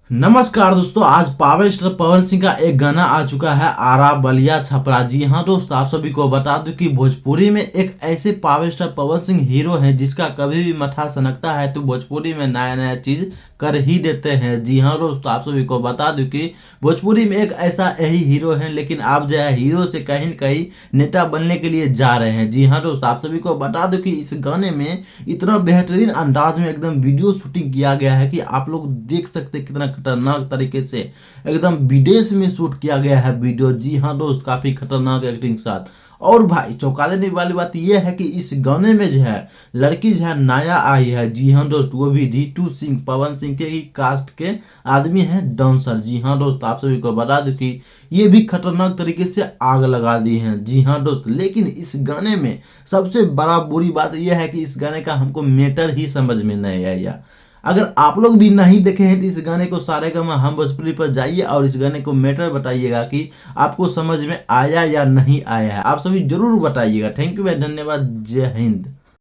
नमस्कार दोस्तों, आज पावर स्टार पवन सिंह का एक गाना आ चुका है, आरा बलिया छपरा। जी हाँ दोस्त, आप सभी को बता दूं कि भोजपुरी में एक ऐसे power star Pawan Singh hero हैं जिसका कभी भी मथा सनकता है तो भोजपुरी में नया नया चीज कर ही देते हैं। जी हाँ दोस्तों, आप सभी को बता दूं कि भोजपुरी में एक ऐसा यही हीरो है, लेकिन आप जो है हीरो से कहीं न कहीं नेता बनने के लिए जा रहे हैं। जी हाँ दोस्त, आप सभी को बता दूं कि इस गाने में इतना बेहतरीन अंदाज में एकदम वीडियो शूटिंग किया गया है कि आप लोग देख सकते हैं कितना खतरनाक तरीके से एकदम विदेश में शूट किया गया है वीडियो। जी हाँ दोस्त, काफी खतरनाक एक्टिंग के साथ। और भाई चौंका देने वाली बात यह है कि इस गाने में जो है लड़की जो है नया आई है। जी हाँ दोस्त, वो भी रितु सिंह, पवन सिंह के ही कास्ट के आदमी है, डांसर। जी हाँ दोस्त, आप सभी को बता दूं कि ये भी खतरनाक तरीके से आग लगा दी है। जी हाँ दोस्त, लेकिन इस गाने में सबसे बड़ा बुरी बात यह है कि इस गाने का हमको मैटर ही समझ में नहीं आया। अगर आप लोग भी नहीं देखे हैं तो इस गाने को सारे गामा हम भोजपुरी पर जाइए और इस गाने को मैटर बताइएगा कि आपको समझ में आया या नहीं आया है। आप सभी जरूर बताइएगा। थैंक यू, धन्यवाद, जय हिंद।